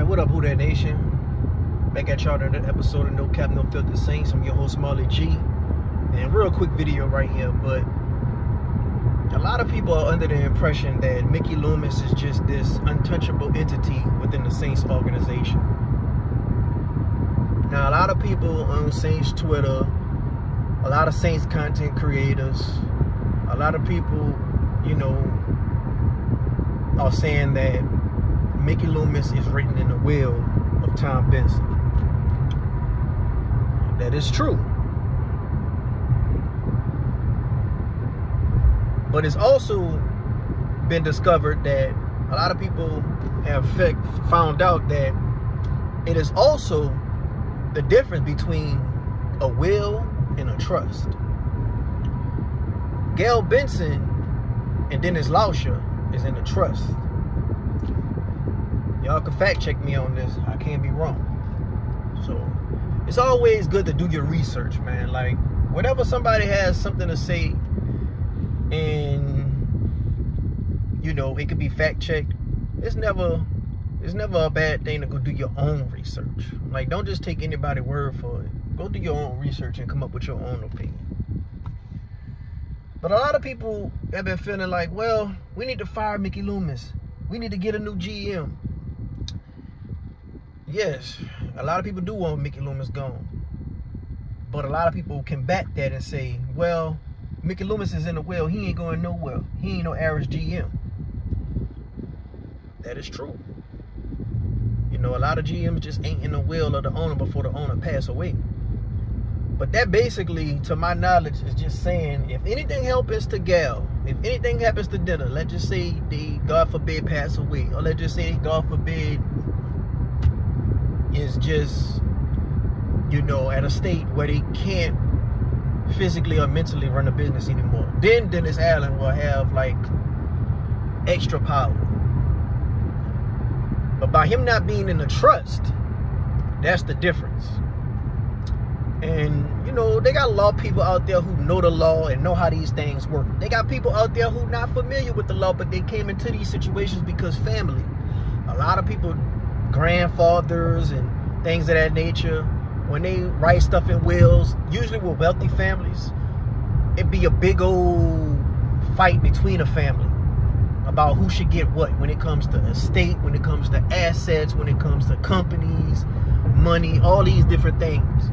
Man, what up, Who That Nation? Back at y'all another episode of No Cap, No Filter Saints. I'm your host, Marley G. And real quick video right here, but a lot of people are under the impression that Mickey Loomis is just this untouchable entity within the Saints organization. Now, a lot of people on Saints Twitter, a lot of Saints content creators, a lot of people, you know, are saying that Mickey Loomis is written in the will of Tom Benson. That is true. But it's also been discovered that a lot of people have found out that it is also the difference between a will and a trust. Gail Benson and Dennis Lauscher is in a trust. Y'all can fact check me on this. I can't be wrong. So it's always good to do your research, man. Like, whenever somebody has something to say and, you know, it could be fact checked, it's never a bad thing to go do your own research. Like, don't just take anybody's word for it. Go do your own research and come up with your own opinion. But a lot of people have been feeling like, well, we need to fire Mickey Loomis. We need to get a new GM. Yes, a lot of people do want Mickey Loomis gone. But a lot of people combat that and say, well, Mickey Loomis is in the will. He ain't going nowhere. He ain't no average GM. That is true. You know, a lot of GMs just ain't in the will of the owner before the owner pass away. But that basically, to my knowledge, is just saying, if anything happens to Gal, if anything happens to Dinner, let's just say they, God forbid, pass away, or let's just say, God forbid, is just, you know, at a state where they can't physically or mentally run a business anymore, then Dennis Allen will have, like, extra power. But by him not being in the trust, that's the difference. And, you know, they got law people out there who know the law and know how these things work. They got people out there who not familiar with the law, but they came into these situations because family. A lot of people, grandfathers and things of that nature, when they write stuff in wills, usually with wealthy families, it'd be a big old fight between a family about who should get what when it comes to estate, when it comes to assets, when it comes to companies, money, all these different things.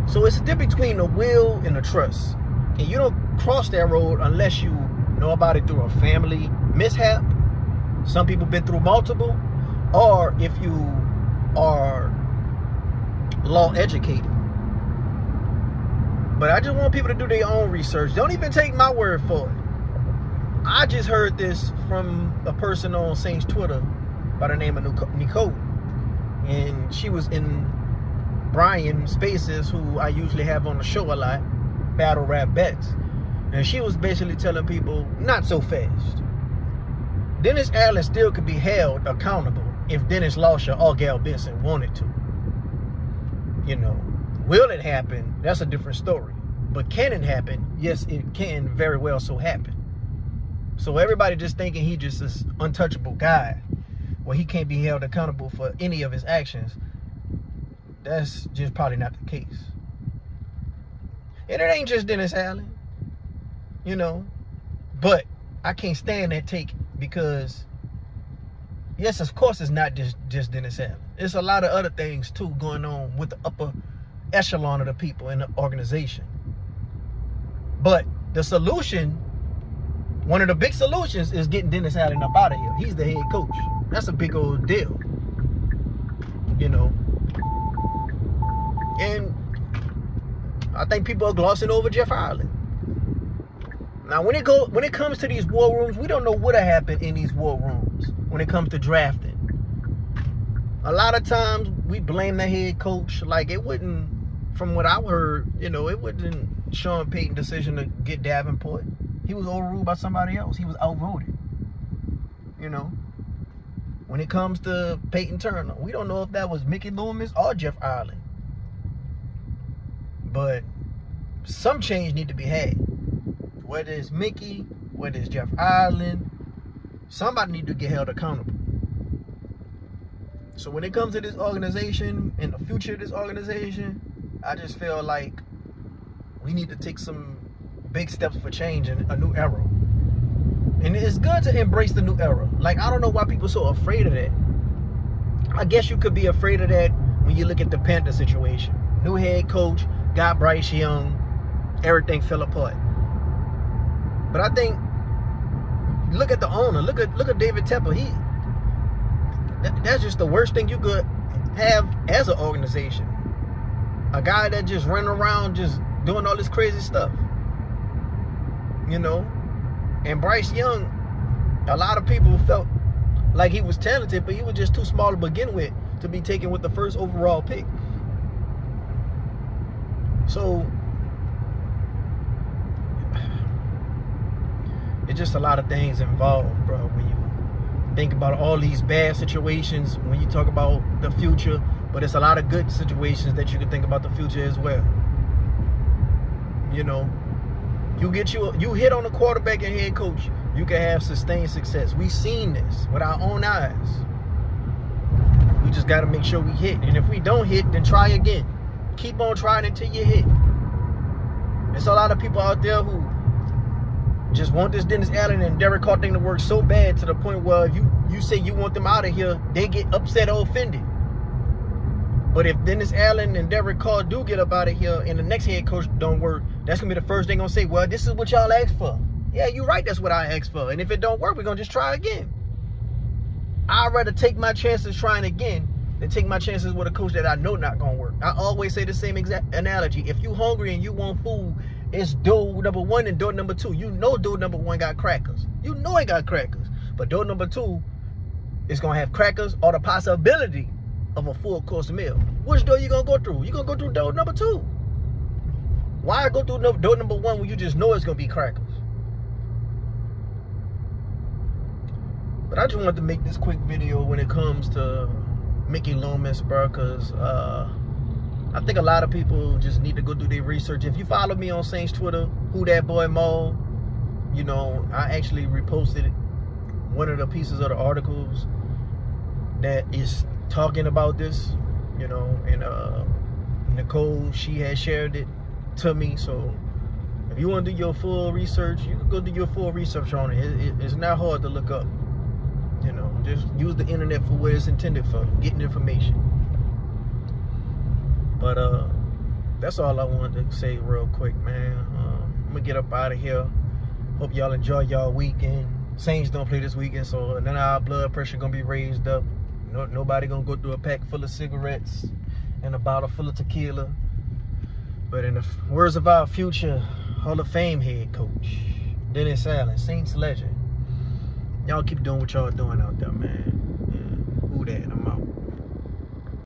So it's a difference between a will and a trust. And you don't cross that road unless you know about it through a family mishap. Some people been through multiple. Or if you are law educated. But I just want people to do their own research. Don't even take my word for it. I just heard this from a person on Saints Twitter by the name of Nicole. And she was in Brian Spaces, who I usually have on the show a lot, Battle Rap Bets. And she was basically telling people, not so fast. Dennis Allen still could be held accountable if Dennis Lauscher or Gail Benson wanted to. You know, will it happen? That's a different story. But can it happen? Yes, it can very well so happen. So everybody just thinking he just this untouchable guy, well, he can't be held accountable for any of his actions. That's just probably not the case. And it ain't just Dennis Allen, you know. But I can't stand that take because, yes, of course, it's not just Dennis Allen. There's a lot of other things, too, going on with the upper echelon of the people in the organization. But the solution, one of the big solutions, is getting Dennis Allen up out of here. He's the head coach. That's a big old deal, you know. And I think people are glossing over Jeff Ireland. Now, when it comes to these war rooms, we don't know what'll happen in these war rooms when it comes to drafting. A lot of times we blame the head coach. Like, it wouldn't, from what I've heard, you know, it wasn't Sean Payton's decision to get Davenport. He was overruled by somebody else. He was outvoted. You know, when it comes to Peyton Turner, we don't know if that was Mickey Loomis or Jeff Ireland. But some change need to be had. Whether it's Mickey, whether it's Jeff Ireland, somebody need to get held accountable. So when it comes to this organization and the future of this organization, I just feel like we need to take some big steps for change in a new era. And it's good to embrace the new era. Like, I don't know why people are so afraid of that. I guess you could be afraid of that when you look at the Panther situation. New head coach, got Bryce Young, everything fell apart. But I think, look at the owner. Look at David Tepper. That's just the worst thing you could have as an organization. A guy that just running around just doing all this crazy stuff. You know? And Bryce Young, a lot of people felt like he was talented, but he was just too small to begin with to be taken with the first overall pick. So it's just a lot of things involved, bro, when you think about all these bad situations when you talk about the future, but it's a lot of good situations that you can think about the future as well. You know, you hit on a quarterback and head coach, you can have sustained success. We've seen this with our own eyes. We just got to make sure we hit. And if we don't hit, then try again. Keep on trying until you hit. There's a lot of people out there who just want this Dennis Allen and Derek Carr thing to work so bad to the point where if you say you want them out of here, they get upset or offended. But if Dennis Allen and Derek Carr do get up out of here and the next head coach don't work, that's going to be the first thing going to say, well, this is what y'all asked for. Yeah, you're right, that's what I asked for. And if it don't work, we're going to just try again. I'd rather take my chances trying again than take my chances with a coach that I know not going to work. I always say the same exact analogy. If you hungry and you want food, it's door number 1 and door number 2. You know door number 1 got crackers. You know it got crackers. But door number 2 is going to have crackers or the possibility of a full course meal. Which door you going to go through? You're going to go through door number 2. Why go through door number 1 when you just know it's going to be crackers? But I just wanted to make this quick video when it comes to Mickey Loomis, bro, because I think a lot of people just need to go do their research. If you follow me on Saints Twitter, Who That Boy Mo, you know, I actually reposted one of the pieces of the articles that is talking about this, you know, and Nicole, she has shared it to me. So if you want to do your full research, you can go do your full research on it. It's not hard to look up. You know, just use the internet for what it's intended for, getting information. But that's all I wanted to say real quick, man. I'm gonna get up out of here. Hope y'all enjoy y'all weekend. Saints don't play this weekend, so none of our blood pressure gonna be raised up. Nobody gonna go through a pack full of cigarettes and a bottle full of tequila. But in the words of our future Hall of Fame head coach, Dennis Allen, Saints legend, y'all keep doing what y'all doing out there, man. Yeah. Who that? I'm out.